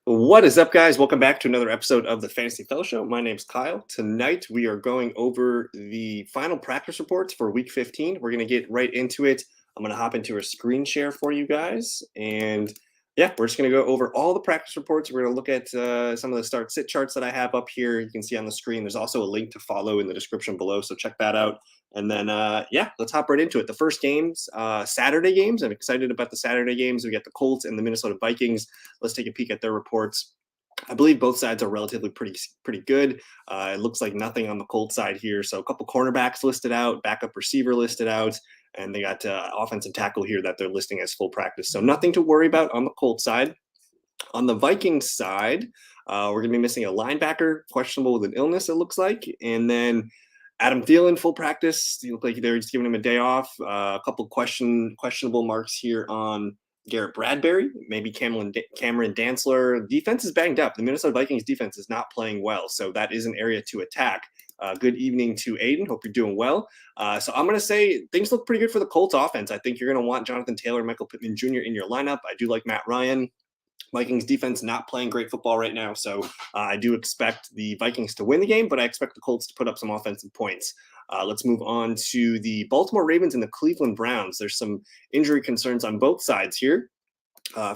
What is up, guys? Welcome back to another episode of the Fantasy Fellow Show. My name's Kyle. Tonight, we are going over the final practice reports for Week 15. We're going to get right into it. I'm going to hop into a screen share for you guys. And yeah, we're just going to go over all the practice reports. We're going to look at some of the start-sit charts that I have up here. You can see on the screen. There's also a link to follow in the description below, so check that out. And then, yeah, let's hop right into it. The first games, Saturday games. I'm excited about the Saturday games. We got the Colts and the Minnesota Vikings. Let's take a peek at their reports. I believe both sides are relatively pretty good. It looks like nothing on the Colts side here. So a couple cornerbacks listed out, backup receiver listed out, and they got offensive tackle here that they're listing as full practice. So nothing to worry about on the Colts side. On the Vikings side, we're going to be missing a linebacker, questionable with an illness, it looks like. And then Adam Thielen, full practice. You look like they're just giving him a day off. A couple questionable marks here on Garrett Bradbury, maybe Cameron Dantzler. Defense is banged up. The Minnesota Vikings defense is not playing well, so that is an area to attack. Good evening to Aiden. Hope you're doing well. So I'm going to say things look pretty good for the Colts offense. I think you're going to want Jonathan Taylor, Michael Pittman Jr. in your lineup. I do like Matt Ryan. Vikings defense not playing great football right now, so I do expect the Vikings to win the game, but I expect the Colts to put up some offensive points. Let's move on to the Baltimore Ravens and the Cleveland Browns. There's some injury concerns on both sides here.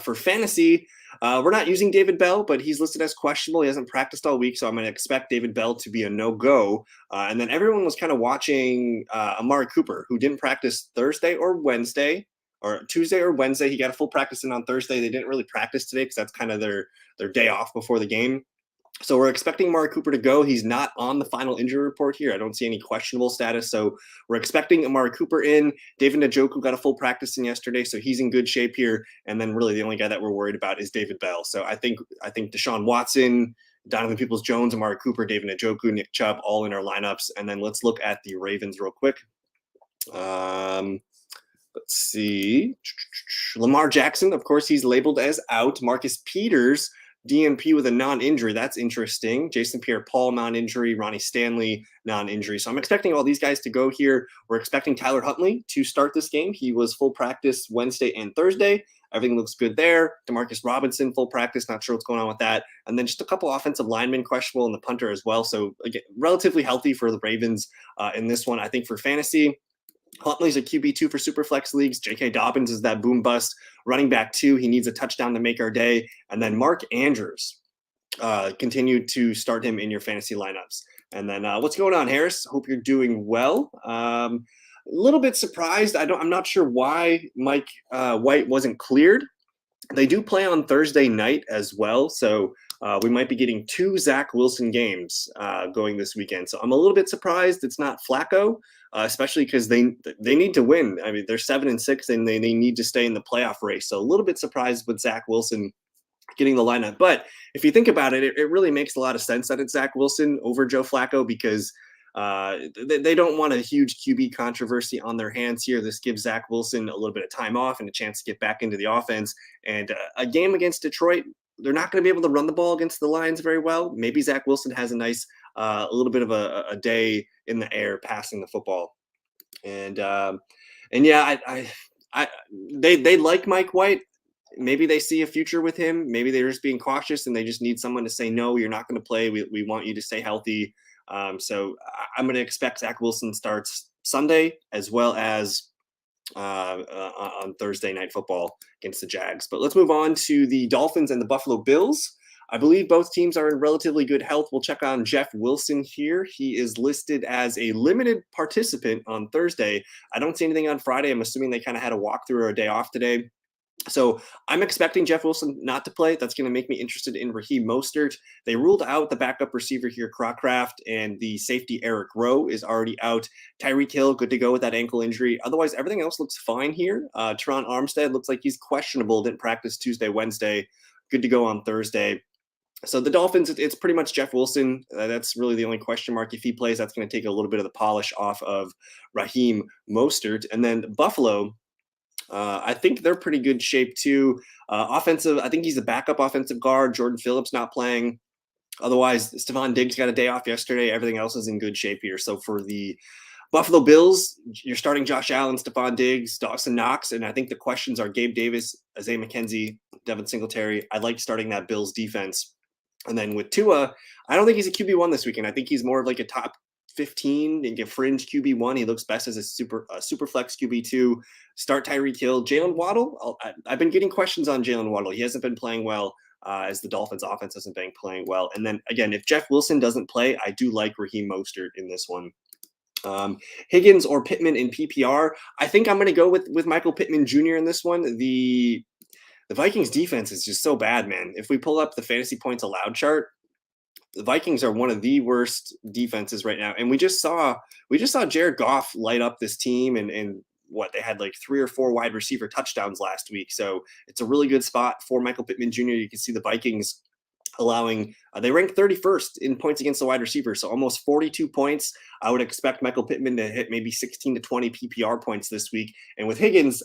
For fantasy, we're not using David Bell, but he's listed as questionable. He hasn't practiced all week, so I'm going to expect David Bell to be a no-go. And then everyone was kind of watching Amari Cooper, who didn't practice Thursday or Wednesday, or Tuesday or Wednesday. He got a full practice in on Thursday. They didn't really practice today because that's kind of their day off before the game. So we're expecting Amari Cooper to go. He's not on the final injury report here. I don't see any questionable status. So we're expecting Amari Cooper in. David Njoku got a full practice in yesterday, so he's in good shape here. And then really the only guy that we're worried about is David Bell. So I think Deshaun Watson, Donovan Peoples-Jones, Amari Cooper, David Njoku, Nick Chubb, all in our lineups. And then let's look at the Ravens real quick. Let's see. Lamar Jackson, of course, he's labeled as out. Marcus Peters, DNP with a non-injury. That's interesting. Jason Pierre-Paul, non-injury. Ronnie Stanley, non-injury. So I'm expecting all these guys to go here. We're expecting Tyler Huntley to start this game. He was full practice Wednesday and Thursday. Everything looks good there. Demarcus Robinson, full practice. Not sure what's going on with that. And then just a couple offensive linemen questionable and the punter as well. So again, relatively healthy for the Ravens in this one. I think for fantasy, Huntley's a QB2 for Superflex leagues. J.K. Dobbins is that boom bust running back 2. He needs a touchdown to make our day. And then Mark Andrews, continue to start him in your fantasy lineups. And then what's going on, Harris? Hope you're doing well. A little bit surprised. I'm not sure why Mike White wasn't cleared. They do play on Thursday night as well, so we might be getting 2 Zach Wilson games going this weekend. So I'm a little bit surprised it's not Flacco, especially because they need to win. I mean, they're 7-6 and they need to stay in the playoff race. So a little bit surprised with Zach Wilson getting the lineup. But if you think about it, it really makes a lot of sense that it's Zach Wilson over Joe Flacco because they don't want a huge QB controversy on their hands here. This gives Zach Wilson a little bit of time off and a chance to get back into the offense. And a game against Detroit, they're not going to be able to run the ball against the Lions very well. Maybe Zach Wilson has a nice, a little bit of a day in the air passing the football. And yeah, they like Mike White. Maybe they see a future with him. Maybe they're just being cautious and they just need someone to say, no, you're not going to play. We want you to stay healthy. So I'm going to expect Zach Wilson starts Sunday as well as on Thursday Night Football against the Jags. But let's move on to the Dolphins and the Buffalo Bills. I believe both teams are in relatively good health. We'll check on Jeff Wilson here. He is listed as a limited participant on Thursday. I don't see anything on Friday. I'm assuming they kind of had a walkthrough or a day off today. So I'm expecting Jeff Wilson not to play. That's going to make me interested in Raheem Mostert. They ruled out the backup receiver here, Crockraft, and the safety Eric Rowe is already out. Tyreek Hill, good to go with that ankle injury. Otherwise, everything else looks fine here. Teron Armstead looks like he's questionable. Didn't practice Tuesday, Wednesday. Good to go on Thursday. So the Dolphins, it's pretty much Jeff Wilson. That's really the only question mark. If he plays, that's going to take a little bit of the polish off of Raheem Mostert. And then Buffalo, I think they're pretty good shape too. Offensive, I think he's a backup offensive guard. Jordan Phillips not playing. Otherwise, Stephon Diggs got a day off yesterday. Everything else is in good shape here. So for the Buffalo Bills, you're starting Josh Allen, Stephon Diggs, Dawson Knox, and I think the questions are Gabe Davis, Isaiah McKenzie, Devin Singletary. I like starting that Bills defense. And then with Tua, I don't think he's a QB1 this weekend. I think he's more of like a top 15 and get fringe QB1. He looks best as a super flex QB2. Start Tyreek Hill. Jalen Waddle, I've been getting questions on Jalen Waddle. He hasn't been playing well as the Dolphins offense hasn't been playing well. And then again, if Jeff Wilson doesn't play, I do like Raheem Mostert in this one. Higgins or Pittman in PPR. I think I'm going to go with Michael Pittman Jr. in this one. The Vikings defense is just so bad, man. If we pull up the fantasy points allowed chart, the Vikings are one of the worst defenses right now. And we just saw Jared Goff light up this team and what they had like 3 or 4 wide receiver touchdowns last week. So it's a really good spot for Michael Pittman Jr. You can see the Vikings allowing they ranked 31st in points against the wide receiver, so almost 42 points. I would expect Michael Pittman to hit maybe 16 to 20 PPR points this week. And with Higgins,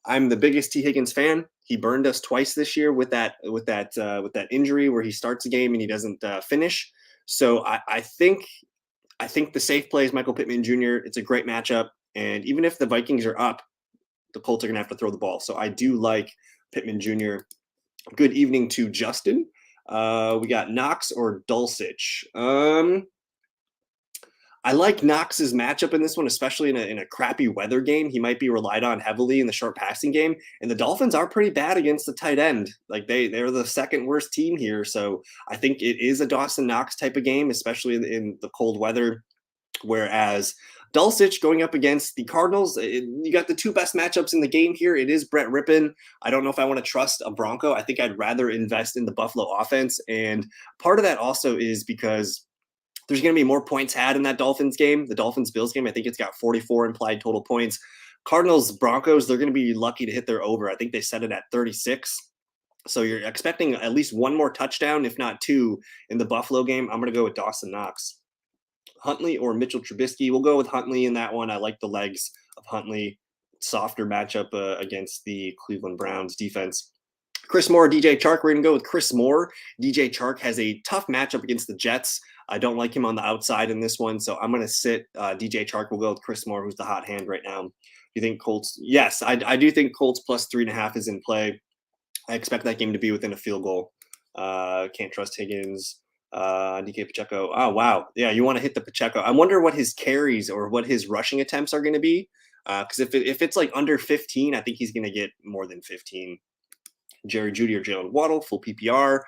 I'm the biggest T. Higgins fan. He burned us twice this year with that injury where he starts a game and he doesn't finish. So I think the safe play is Michael Pittman Jr. It's a great matchup, and even if the Vikings are up, the Colts are going to have to throw the ball. So I do like Pittman Jr. Good evening to Justin. We got Knox or Dulcich. I like Knox's matchup in this one, especially in a crappy weather game. He might be relied on heavily in the short passing game. And the Dolphins are pretty bad against the tight end. Like they're the second worst team here. So I think it is a Dawson Knox type of game, especially in the cold weather. Whereas Dulcich going up against the Cardinals, you got the 2 best matchups in the game here. It is Brett Rippon. I don't know if I want to trust a Bronco. I think I'd rather invest in the Buffalo offense. And part of that also is because there's going to be more points had in that Dolphins game. The Dolphins-Bills game, I think it's got 44 implied total points. Cardinals-Broncos, they're going to be lucky to hit their over. I think they set it at 36. So you're expecting at least 1 more touchdown, if not 2, in the Buffalo game. I'm going to go with Dawson Knox. Huntley or Mitchell Trubisky. We'll go with Huntley in that one. I like the legs of Huntley. Softer matchup against the Cleveland Browns defense. Chris Moore, DJ Chark. We're going to go with Chris Moore. DJ Chark has a tough matchup against the Jets. I don't like him on the outside in this one, so I'm going to sit DJ Chark. We'll go with Chris Moore, who's the hot hand right now. Do you think Colts? Yes, I do think Colts plus 3.5 is in play. I expect that game to be within a field goal. Can't trust Higgins. DK Pacheco. Oh, wow. Yeah, you want to hit the Pacheco. I wonder what his carries or what his rushing attempts are going to be. Because if it's like under 15, I think he's going to get more than 15. Jerry Jeudy or Jalen Waddle, full PPR.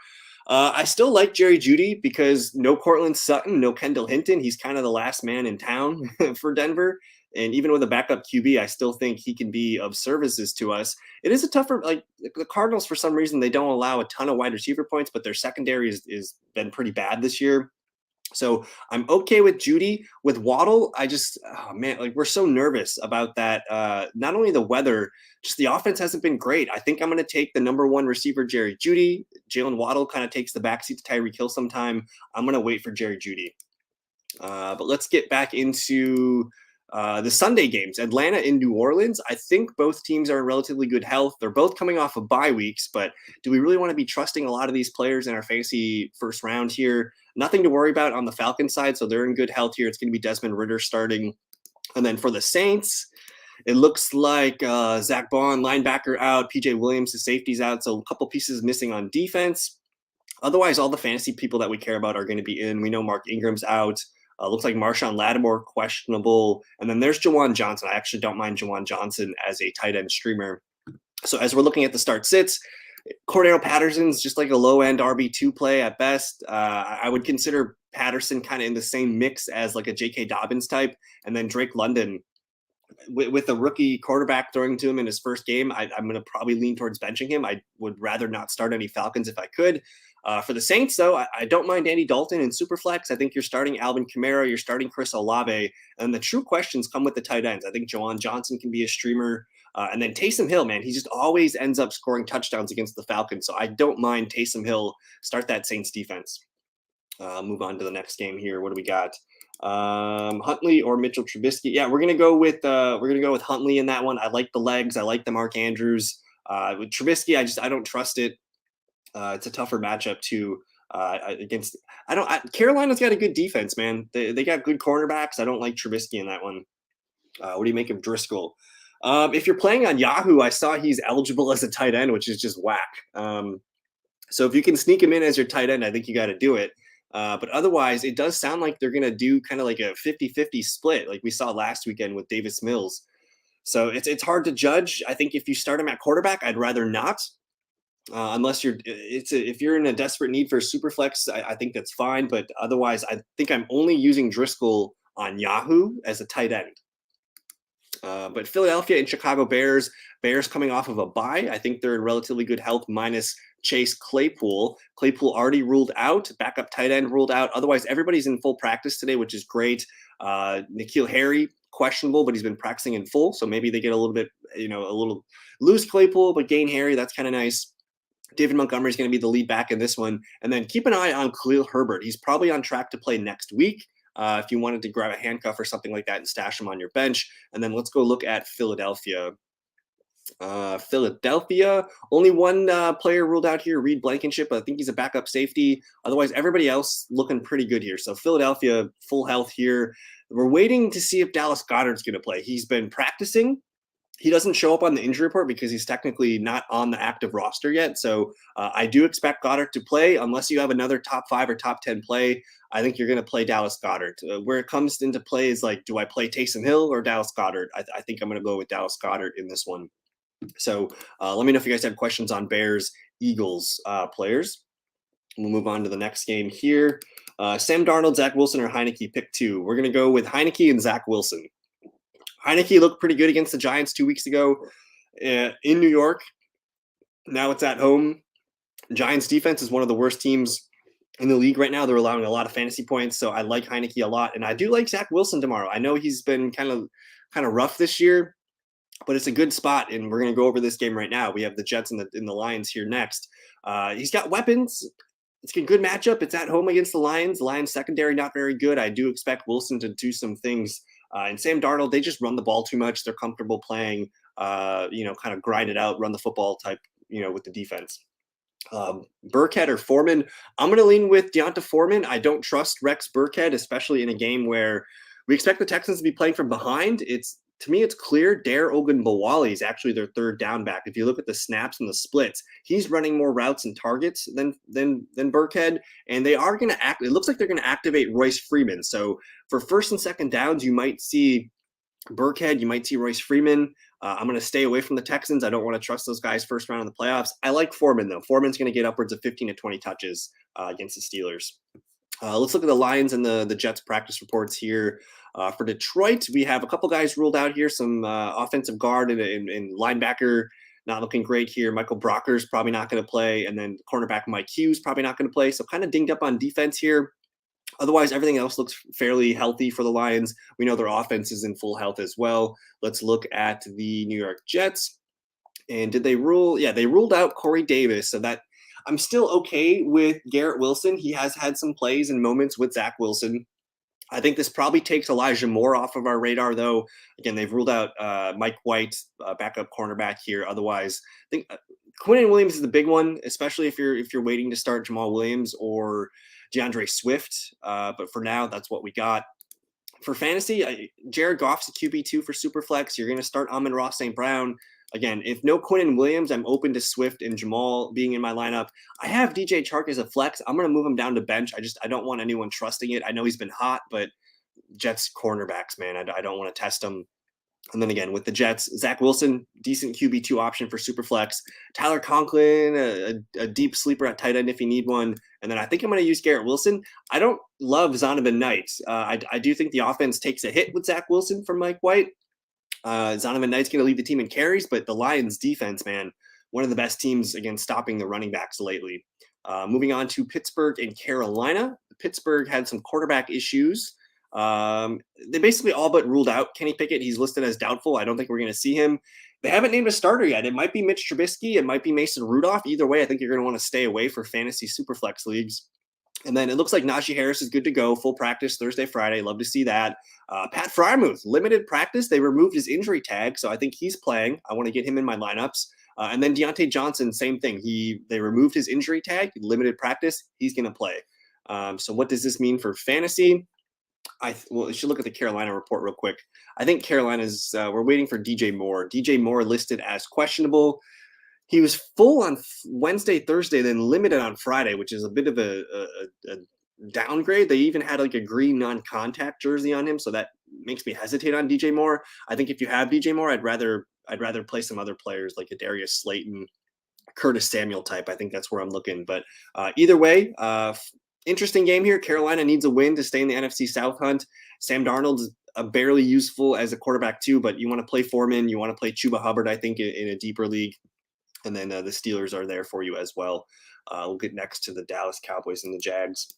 I still like Jerry Jeudy because no Cortland Sutton, no Kendall Hinton. He's kind of the last man in town for Denver. And even with a backup QB, I still think he can be of services to us. It is a tougher, like the Cardinals, for some reason, they don't allow a ton of wide receiver points, but their secondary is been pretty bad this year. So I'm okay with Jeudy. With Waddle, oh man, like we're so nervous about that. Not only the weather, just the offense hasn't been great. I think I'm going to take the number 1 receiver, Jerry Jeudy. Jalen Waddle kind of takes the backseat to Tyreek Hill sometime. I'm going to wait for Jerry Jeudy. But let's get back into the Sunday games. Atlanta and New Orleans. I think both teams are in relatively good health. They're both coming off of bye weeks, but do we really want to be trusting a lot of these players in our fantasy first round here? Nothing to worry about on the Falcons side, so they're in good health here. It's going to be Desmond Ridder starting. And then for the Saints, it looks like Zach Bond, linebacker, out. PJ Williams, the safety's out, so a couple pieces missing on defense. Otherwise, all the fantasy people that we care about are going to be in. We know Mark Ingram's out. Looks like Marshawn Lattimore questionable. And then there's Jawan Johnson. I actually don't mind Jawan Johnson as a tight end streamer. So as we're looking at the start sits, Cordero Patterson's just like a low-end RB2 play at best. I would consider Patterson kind of in the same mix as like a J.K. Dobbins type. And then Drake London, with a rookie quarterback throwing to him in his first game, I'm going to probably lean towards benching him. I would rather not start any Falcons if I could. For the Saints, though, I don't mind Andy Dalton in Superflex. I think you're starting Alvin Kamara, you're starting Chris Olave, and the true questions come with the tight ends. I think Jawan Johnson can be a streamer. And then Taysom Hill, man, he just always ends up scoring touchdowns against the Falcons. So I don't mind Taysom Hill. Start that Saints defense. Move on to the next game here. What do we got? Huntley or Mitchell Trubisky? Yeah, we're gonna go with Huntley in that one. I like the legs. I like the Mark Andrews. With Trubisky, I don't trust it. It's a tougher matchup too. against. Carolina's got a good defense, man. They got good cornerbacks. I don't like Trubisky in that one. What do you make of Driscoll? If you're playing on Yahoo, I saw he's eligible as a tight end, which is just whack. So if you can sneak him in as your tight end, I think you got to do it. But otherwise, it does sound like they're going to do kind of like a 50-50 split like we saw last weekend with Davis Mills. So it's hard to judge. I think if you start him at quarterback, I'd rather not. Unless if you're in a desperate need for a super flex, I think that's fine. But otherwise, I think I'm only using Driscoll on Yahoo as a tight end. But Philadelphia and Chicago Bears coming off of a bye. I think they're in relatively good health minus Chase Claypool. Claypool already ruled out. Backup tight end ruled out. Otherwise, everybody's in full practice today, which is great. N'Keal Harry, questionable, but he's been practicing in full. So maybe they get a little bit, a little loose Claypool, but gain Harry. That's kind of nice. David Montgomery is going to be the lead back in this one. And then keep an eye on Khalil Herbert. He's probably on track to play next week. If you wanted to grab a handcuff or something like that and stash him on your bench. And then let's go look at Philadelphia. Philadelphia, only one player ruled out here, Reed Blankenship. I think he's a backup safety. Otherwise, everybody else looking pretty good here. So Philadelphia, full health here. We're waiting to see if Dallas Goedert's going to play. He's been practicing. He doesn't show up on the injury report because he's technically not on the active roster yet. So I do expect Goedert to play unless you have another top 5 or top 10 play. I think you're going to play Dallas Goedert. Where it comes into play is like, do I play Taysom Hill or Dallas Goedert? I think I'm going to go with Dallas Goedert in this one. So let me know if you guys have questions on Bears, Eagles players. We'll move on to the next game here. Sam Darnold, Zach Wilson, or Heineke, pick 2. We're going to go with Heineke and Zach Wilson. Heineke looked pretty good against the Giants 2 weeks ago in New York. Now it's at home. Giants defense is one of the worst teams in the league right now. They're allowing a lot of fantasy points, so I like Heineke a lot. And I do like Zach Wilson tomorrow. I know he's been kind of rough this year, but it's a good spot, and we're going to go over this game right now. We have the Jets and the Lions here next. He's got weapons. It's a good matchup. It's at home against the Lions. The Lions secondary not very good. I do expect Wilson to do some things. And Sam Darnold, they just run the ball too much. They're comfortable playing, kind of grind it out, run the football type, with the defense. Burkhead or Foreman, I'm going to lean with Deonta Foreman. I don't trust Rex Burkhead, especially in a game where we expect the Texans to be playing from behind. To me, it's clear Dare Ogunbowale is actually their third down back. If you look at the snaps and the splits, he's running more routes and targets than Burkhead, and they are going to act. It looks like they're going to activate Royce Freeman. So for first and second downs, you might see Burkhead, you might see Royce Freeman. I'm going to stay away from the Texans. I don't want to trust those guys first round in the playoffs. I like Foreman, though. Foreman's going to get upwards of 15 to 20 touches against the Steelers. Let's look at the Lions and the Jets practice reports here. For Detroit, we have a couple guys ruled out here, some offensive guard and linebacker not looking great here. Michael Brocker's probably not going to play, and then cornerback Mike Hughes probably not going to play. So kind of dinged up on defense here. Otherwise, everything else looks fairly healthy for the Lions. We know their offense is in full health as well. Let's look at the New York Jets. And did they rule? Yeah, they ruled out Corey Davis. So that I'm still okay with Garrett Wilson. He has had some plays and moments with Zach Wilson. I think this probably takes Elijah Moore off of our radar, though. Again, they've ruled out Mike White, backup cornerback here. Otherwise, I think Quinnen Williams is the big one, especially if you're waiting to start Jamal Williams or DeAndre Swift. But for now, that's what we got. For fantasy, Jared Goff's a QB2 for Superflex. You're going to start Amon-Ra St. Brown. Again, if no Quinnen Williams, I'm open to Swift and Jamal being in my lineup. I have DJ Chark as a flex. I'm going to move him down to bench. I don't want anyone trusting it. I know he's been hot, but Jets cornerbacks, man, I don't want to test him. And then again, with the Jets, Zach Wilson, decent QB2 option for Superflex. Tyler Conklin, a deep sleeper at tight end if you need one. And then I think I'm going to use Garrett Wilson. I don't love Zonovan Knight. I do think the offense takes a hit with Zach Wilson from Mike White. Zonovan Knight's going to lead the team in carries, but the Lions defense, man, one of the best teams against stopping the running backs lately. Moving on to Pittsburgh and Carolina. Pittsburgh had some quarterback issues. They basically all but ruled out Kenny Pickett. He's listed as doubtful. I don't think we're going to see him. They haven't named a starter yet. It might be Mitch Trubisky. It might be Mason Rudolph. Either way, I think you're going to want to stay away for fantasy Superflex leagues. And then it looks like Najee Harris is good to go. Full practice Thursday, Friday. Love to see that. Pat Freiermuth, limited practice. They removed his injury tag, so I think he's playing. I want to get him in my lineups. And then Deontay Johnson, same thing. They removed his injury tag, limited practice. He's going to play. So what does this mean for fantasy? Well, you should look at the Carolina report real quick. I think Carolina's, we're waiting for DJ Moore. DJ Moore listed as questionable. He was full on Wednesday, Thursday, then limited on Friday, which is a bit of a downgrade. They even had like a green non-contact jersey on him, so that makes me hesitate on DJ Moore. I think if you have DJ Moore, I'd rather play some other players like a Darius Slayton, Curtis Samuel type. I think that's where I'm looking. But either way, interesting game here. Carolina needs a win to stay in the NFC South hunt. Sam Darnold's barely useful as a quarterback too, but you want to play Foreman, you want to play Chuba Hubbard, I think, in a deeper league. And then the Steelers are there for you as well. We'll get next to the Dallas Cowboys and the Jags.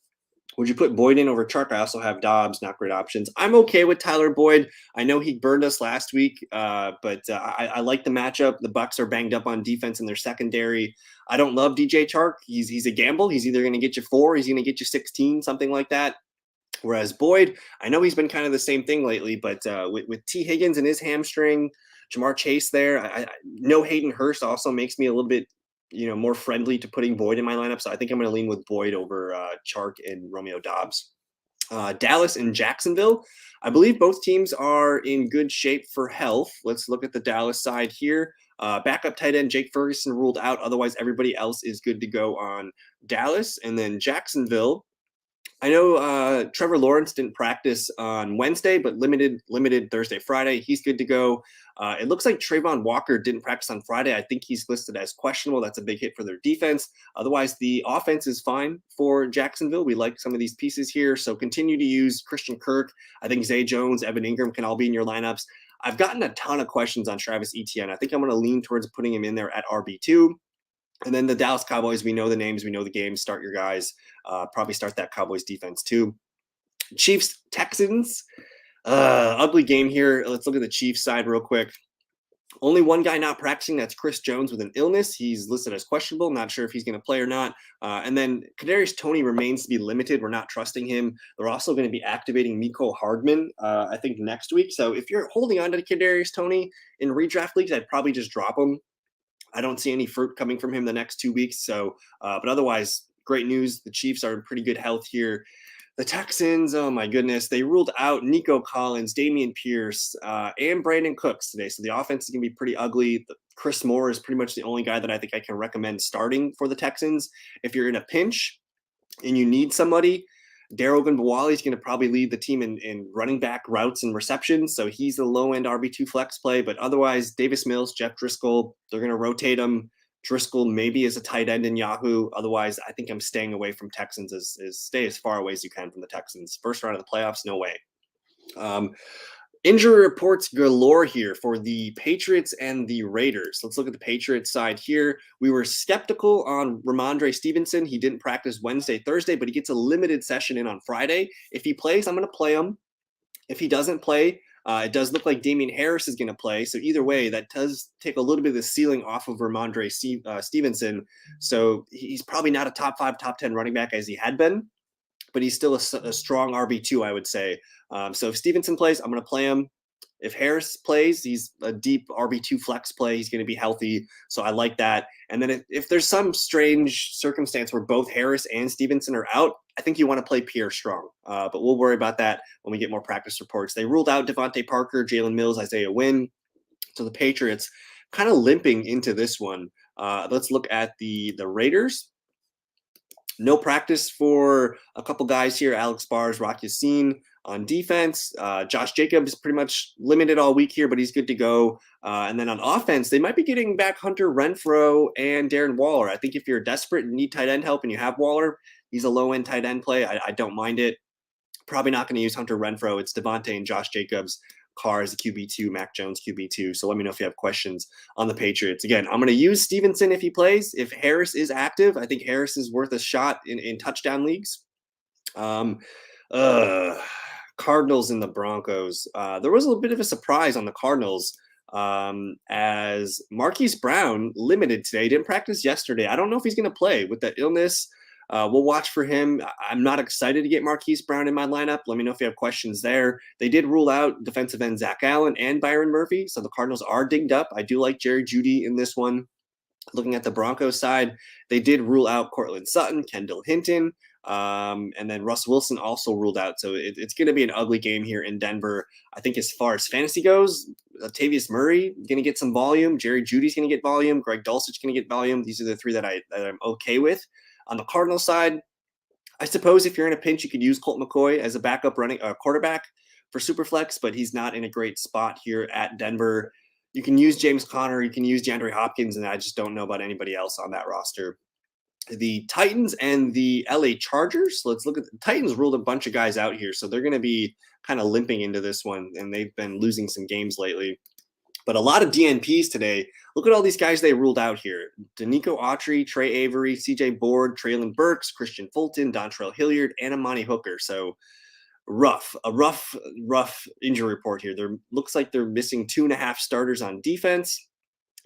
Would you put Boyd in over Chark? I also have Dobbs, not great options. I'm okay with Tyler Boyd. I know he burned us last week, but I like the matchup. The Bucs are banged up on defense in their secondary. I don't love DJ Chark. He's a gamble. He's either going to get you 4, he's going to get you 16, something like that. Whereas Boyd, I know he's been kind of the same thing lately, but with T. Higgins and his hamstring, Jamar Chase there, I know Hayden Hurst also makes me a little bit more friendly to putting Boyd in my lineup. So I think I'm going to lean with Boyd over Chark and Romeo Dobbs. Dallas and Jacksonville. I believe both teams are in good shape for health. Let's look at the Dallas side here. Backup tight end Jake Ferguson ruled out. Otherwise, everybody else is good to go on Dallas. And then Jacksonville. I know Trevor Lawrence didn't practice on Wednesday, but limited Thursday, Friday. He's good to go. It looks like Trayvon Walker didn't practice on Friday. I think he's listed as questionable. That's a big hit for their defense. Otherwise, the offense is fine for Jacksonville. We like some of these pieces here. So continue to use Christian Kirk. I think Zay Jones, Evan Ingram can all be in your lineups. I've gotten a ton of questions on Travis Etienne. I think I'm going to lean towards putting him in there at RB2. And then the Dallas Cowboys, we know the names, we know the games. Start your guys. Probably start that Cowboys defense too. Chiefs, Texans. Ugly game here. Let's look at the Chiefs side real quick. Only one guy not practicing. That's Chris Jones with an illness. He's listed as questionable. Not sure if he's going to play or not. And then Kadarius Toney remains to be limited. We're not trusting him. They're also going to be activating Mecole Hardman, I think, next week. So if you're holding on to Kadarius Toney in redraft leagues, I'd probably just drop him. I don't see any fruit coming from him the next 2 weeks. So, but otherwise, great news. The Chiefs are in pretty good health here. The Texans, oh my goodness, they ruled out Nico Collins, Dameon Pierce, and Brandon Cooks today. So the offense is going to be pretty ugly. Chris Moore is pretty much the only guy that I think I can recommend starting for the Texans. If you're in a pinch and you need somebody, Daryl Ogunbowale is going to probably lead the team in running back routes and receptions. So he's the low-end RB2 flex play. But otherwise, Davis Mills, Jeff Driscoll, they're going to rotate him. Driscoll maybe as a tight end in Yahoo. Otherwise, I think I'm staying away from Texans. Stay as far away as you can from the Texans. First round of the playoffs, no way. Injury reports galore here for the Patriots and the Raiders. Let's look at the Patriots side here. We were skeptical on Ramondre Stevenson. He didn't practice Wednesday, Thursday, but he gets a limited session in on Friday. If he plays, I'm going to play him. If he doesn't play, it does look like Damian Harris is going to play. So either way, that does take a little bit of the ceiling off of Ramondre Stevenson. So he's probably not a top 5, top 10 running back as he had been, but he's still a strong RB2, I would say. So if Stevenson plays, I'm going to play him. If Harris plays, he's a deep RB2 flex play. He's going to be healthy. So I like that. And then if there's some strange circumstance where both Harris and Stevenson are out, I think you want to play Pierre Strong. But we'll worry about that when we get more practice reports. They ruled out Devontae Parker, Jalen Mills, Isaiah Wynn. So the Patriots kind of limping into this one. Let's look at the Raiders. No practice for a couple guys here. Alex Bars, Rock Yassin on defense. Josh Jacobs pretty much limited all week here, but he's good to go. And then on offense, they might be getting back Hunter Renfrow and Darren Waller. I think if you're desperate and need tight end help and you have Waller, he's a low-end tight end play. I don't mind it. Probably not going to use Hunter Renfrow. It's Devontae and Josh Jacobs. Carr is a QB2, Mac Jones QB2. So let me know if you have questions on the Patriots. Again, I'm going to use Stevenson if he plays. If Harris is active, I think Harris is worth a shot in touchdown leagues. Cardinals and the Broncos. There was a little bit of a surprise on the Cardinals as Marquise Brown limited today. Didn't practice yesterday. I don't know if he's going to play with that illness. We'll watch for him. I'm not excited to get Marquise Brown in my lineup. Let me know if you have questions there. They did rule out defensive end Zach Allen and Byron Murphy, so the Cardinals are dinged up. I do like Jerry Jeudy in this one. Looking at the Broncos side, they did rule out Cortland Sutton, Kendall Hinton, and then Russ Wilson also ruled out. So it's going to be an ugly game here in Denver. I think as far as fantasy goes, Latavius Murray going to get some volume. Jerry Jeudy's going to get volume. Greg Dulcich's going to get volume. These are the three that I'm okay with. On the Cardinals side, I suppose if you're in a pinch, you could use Colt McCoy as a backup running quarterback for Superflex, but he's not in a great spot here at Denver. You can use James Conner, you can use DeAndre Hopkins, and I just don't know about anybody else on that roster. The Titans and the LA Chargers. Let's look at the Titans ruled a bunch of guys out here, so they're going to be kind of limping into this one, and they've been losing some games lately. But a lot of DNPs today. Look at all these guys they ruled out here. Danico Autry, Trey Avery, CJ Board, Traylon Burks, Christian Fulton, Dontrell Hilliard, and Amani Hooker. So a rough injury report here. There looks like they're missing 2.5 starters on defense,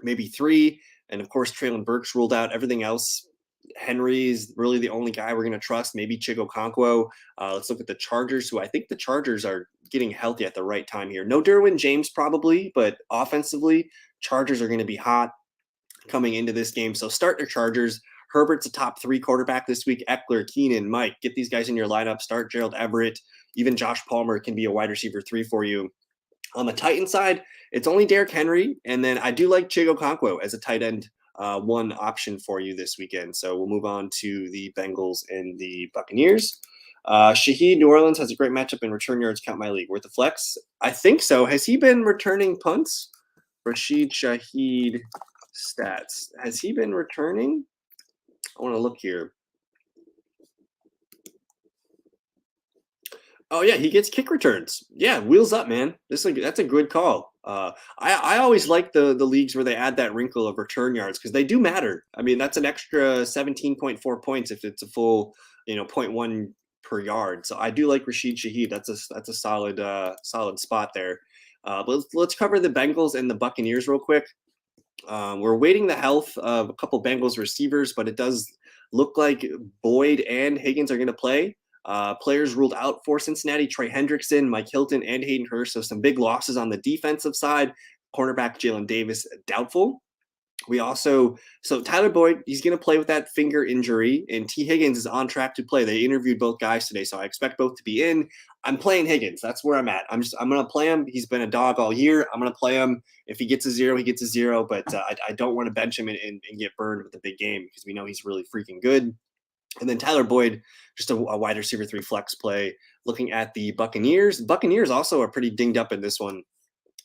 maybe 3. And of course, Traylon Burks ruled out. Everything else, Henry's really the only guy we're going to trust. Maybe Chigo Okonkwo. Let's look at the Chargers, who I think the Chargers are getting healthy at the right time here. No Derwin James probably, but offensively, Chargers are going to be hot coming into this game. So start their Chargers. Herbert's a top 3 quarterback this week. Eckler, Keenan, Mike, get these guys in your lineup. Start Gerald Everett. Even Josh Palmer can be a wide receiver 3 for you. On the Titan side, it's only Derrick Henry. And then I do like Chigo Okonkwo as a tight end 1 option for you this weekend. So we'll move on to the Bengals and the Buccaneers. Shaheed, New Orleans has a great matchup in return yards. Count my league. Worth the flex? I think so. Has he been returning punts? Rashid Shaheed stats. Has he been returning? I want to look here. Oh yeah, he gets kick returns. Yeah, wheels up, man. That's a good call. I always like the leagues where they add that wrinkle of return yards because they do matter. I mean, that's an extra 17.4 points if it's a full 0.1 per yard. So I do like Rashid Shaheed. That's a solid spot there. But let's cover the Bengals and the Buccaneers real quick. We're waiting the health of a couple Bengals receivers, but it does look like Boyd and Higgins are going to play. Players ruled out for Cincinnati: Trey Hendrickson, Mike Hilton, and Hayden Hurst. So some big losses on the defensive side. Cornerback Jalen Davis, doubtful. So Tyler Boyd, he's going to play with that finger injury, and T. Higgins is on track to play. They interviewed both guys today, so I expect both to be in. I'm playing Higgins. That's where I'm at. I'm going to play him. He's been a dog all year. I'm going to play him. If he gets a 0, he gets a 0, but I don't want to bench him and get burned with a big game because we know he's really freaking good. And then Tyler Boyd, just a wide receiver 3 flex play. Looking at the Buccaneers also are pretty dinged up in this one.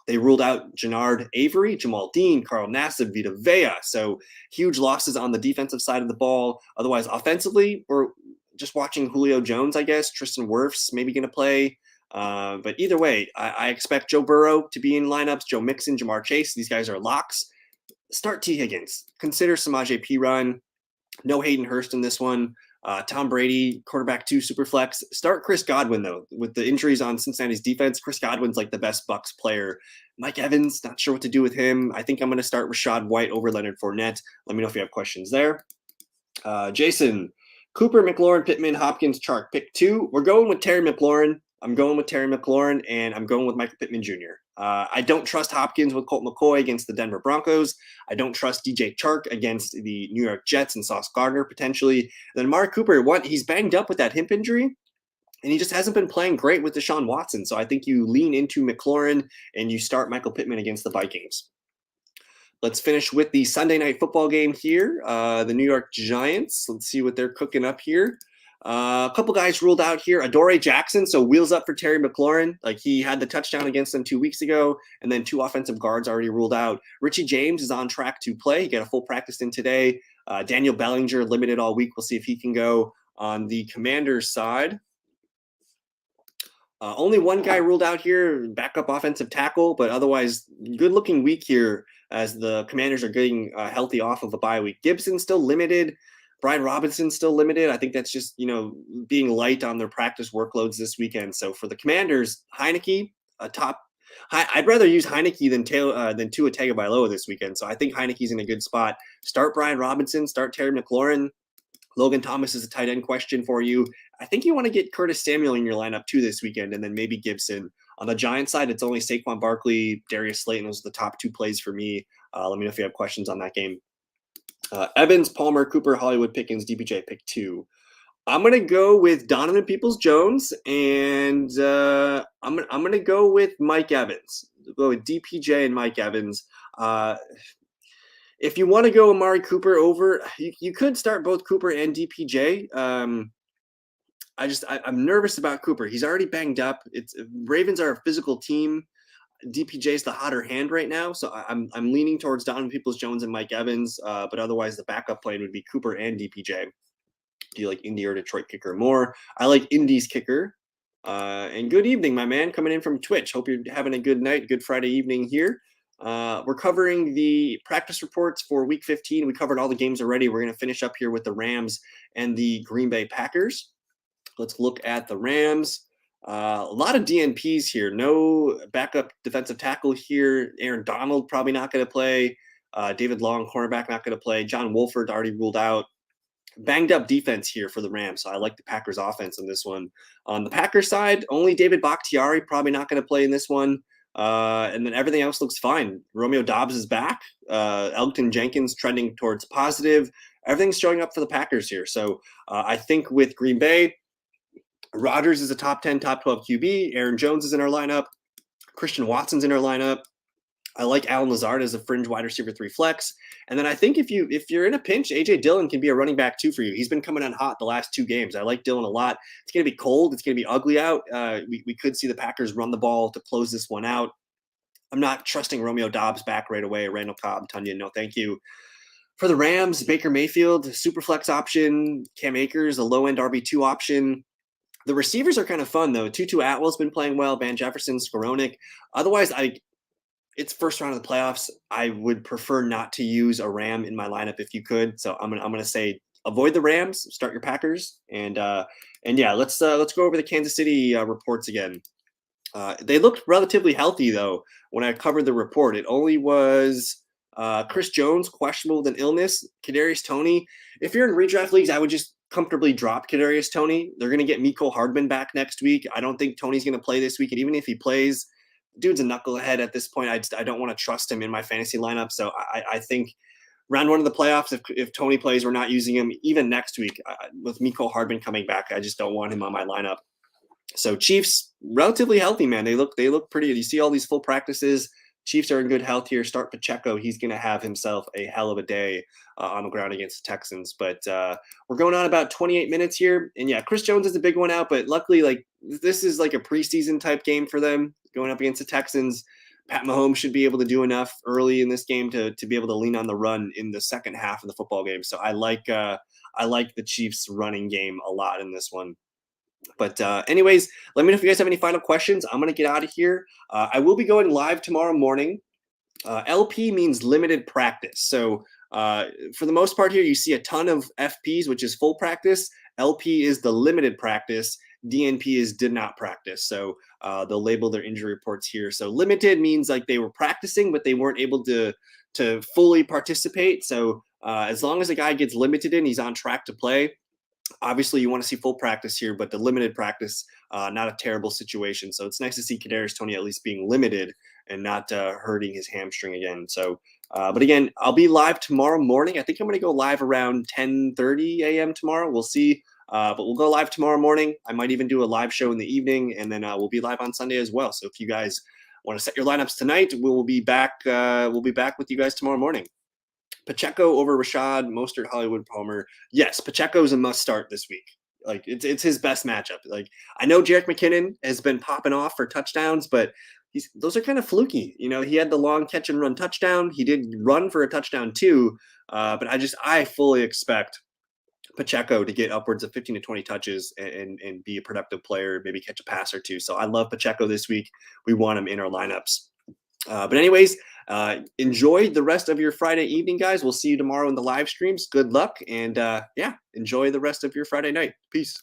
They ruled out Jannard Avery, Jamal Dean, Carl Nassib, Vita Vea. So huge losses on the defensive side of the ball. Otherwise, offensively, we're just watching Julio Jones, I guess. Tristan Wirfs maybe going to play. But either way, I expect Joe Burrow to be in lineups. Joe Mixon, Jamar Chase. These guys are locks. Start T. Higgins. Consider Samaje Perine. No Hayden Hurst in this one. Tom Brady, quarterback 2, super flex. Start Chris Godwin, though. With the injuries on Cincinnati's defense, Chris Godwin's like the best Bucs player. Mike Evans, not sure what to do with him. I think I'm going to start Rashad White over Leonard Fournette. Let me know if you have questions there. Jason, Cooper, McLaurin, Pittman, Hopkins, Chark. Pick 2. We're going with Terry McLaurin. I'm going with Terry McLaurin, and I'm going with Michael Pittman Jr. I don't trust Hopkins with Colt McCoy against the Denver Broncos. I don't trust DJ Chark against the New York Jets and Sauce Gardner potentially. And then Amari Cooper, he's banged up with that hip injury, and he just hasn't been playing great with Deshaun Watson. So I think you lean into McLaurin and you start Michael Pittman against the Vikings. Let's finish with the Sunday night football game here. The New York Giants. Let's see what they're cooking up here. A couple guys ruled out here. Adoree Jackson, so wheels up for Terry McLaurin. Like he had the touchdown against them 2 weeks ago, and then 2 offensive guards already ruled out. Richie James is on track to play. He got a full practice in today. Daniel Bellinger limited all week. We'll see if he can go. On the Commanders side, only one guy ruled out here, backup offensive tackle, but otherwise good-looking week here as the Commanders are getting healthy off of a bye week. Gibson still limited. Brian Robinson still limited. I think that's just, being light on their practice workloads this weekend. So for the Commanders, Heineke, I'd rather use Heineke than Tua Tagovailoa this weekend. So I think Heineke's in a good spot. Start Brian Robinson, start Terry McLaurin. Logan Thomas is a tight end question for you. I think you want to get Curtis Samuel in your lineup too this weekend, and then maybe Gibson. On the Giants side, it's only Saquon Barkley, Darius Slayton. Those are the top 2 plays for me. Let me know if you have questions on that game. Evans, Palmer, Cooper, Hollywood, Pickens, DPJ, pick 2. I'm gonna go with Donovan Peoples-Jones, and I'm gonna go with Mike Evans. Go with DPJ and Mike Evans. If you want to go Amari Cooper over, you could start both Cooper and DPJ. I'm nervous about Cooper. He's already banged up. Ravens are a physical team. DPJ is the hotter hand right now, so I'm leaning towards Donovan Peoples-Jones and Mike Evans. But otherwise, the backup plan would be Cooper and DPJ. Do you like Indy or Detroit kicker more? I like Indy's kicker. And good evening, my man, coming in from Twitch. Hope you're having a good night, good Friday evening here. We're covering the practice reports for Week 15. We covered all the games already. We're going to finish up here with the Rams and the Green Bay Packers. Let's look at the Rams. A lot of DNPs here. No backup defensive tackle here. Aaron Donald probably not going to play. David Long, cornerback, not going to play. John Wolford already ruled out. Banged up defense here for the Rams, so I like the Packers offense in this one. On the Packers side, only David Bakhtiari probably not going to play in this one. And then everything else looks fine. Romeo Doubs is back. Elgton Jenkins trending towards positive. Everything's showing up for the Packers here. So I think with Green Bay, Rodgers is a top 10, top 12 QB. Aaron Jones is in our lineup. Christian Watson's in our lineup. I like Alan Lazard as a fringe wide receiver 3 flex. And then I think if you're in a pinch, AJ Dillon can be a running back 2 for you. He's been coming in hot the last 2 games. I like Dillon a lot. It's going to be cold. It's going to be ugly out. We could see the Packers run the ball to close this one out. I'm not trusting Romeo Doubs back right away. Randall Cobb, Tunyon, no thank you. For the Rams, Baker Mayfield, super flex option. Cam Akers, a low-end RB2 option. The receivers are kind of fun, though. Tutu Atwell's been playing well. Van Jefferson, Skowronek. Otherwise, it's first round of the playoffs. I would prefer not to use a Ram in my lineup if you could. So I'm gonna say avoid the Rams, start your Packers, and yeah, let's go over the Kansas City reports again. They looked relatively healthy though when I covered the report. It only was Chris Jones questionable with an illness. Kadarius Toney. If you're in redraft leagues, I would just comfortably drop Kadarius Toney. They're gonna get Mecole Hardman back next week. I don't think Toney's gonna play this week, and even if he plays, dude's a knucklehead at this point. I don't want to trust him in my fantasy lineup. So I think round 1 of the playoffs, if Toney plays, we're not using him. Even next week with Mecole Hardman coming back, I just don't want him on my lineup. So Chiefs, relatively healthy, man. They look pretty. You see all these full practices. Chiefs are in good health here. Start Pacheco. He's going to have himself a hell of a day on the ground against the Texans. But we're going on about 28 minutes here. And yeah, Chris Jones is a big one out. But luckily, this is like a preseason type game for them going up against the Texans. Pat Mahomes should be able to do enough early in this game to be able to lean on the run in the second half of the football game. So I like the Chiefs running game a lot in this one. But anyways, let me know if you guys have any final questions. I'm going to get out of here. I will be going live tomorrow morning. LP means limited practice. So for the most part here, you see a ton of FPs, which is full practice. LP is the limited practice. DNP is did not practice. So they'll label their injury reports here. So limited means like they were practicing, but they weren't able to fully participate. So as long as a guy gets limited in, he's on track to play. Obviously, you want to see full practice here, but the limited practice, not a terrible situation. So it's nice to see Kadarius Toney at least being limited and not hurting his hamstring again. So, but again, I'll be live tomorrow morning. I think I'm going to go live around 10:30 a.m. tomorrow. We'll see. But we'll go live tomorrow morning. I might even do a live show in the evening, and then we'll be live on Sunday as well. So if you guys want to set your lineups tonight, we'll be back. We'll be back with you guys tomorrow morning. Pacheco over Rashad, Mostert, Hollywood, Palmer. Yes, Pacheco's a must start this week. Like it's his best matchup. Like I know Jerick McKinnon has been popping off for touchdowns, but those are kind of fluky. You know, he had the long catch and run touchdown. He did run for a touchdown too, but I fully expect Pacheco to get upwards of 15 to 20 touches and be a productive player, maybe catch a pass or two. So I love Pacheco this week. We want him in our lineups. But anyways, enjoy the rest of your Friday evening, guys. We'll see you tomorrow in the live streams. Good luck. And yeah, enjoy the rest of your Friday night. Peace.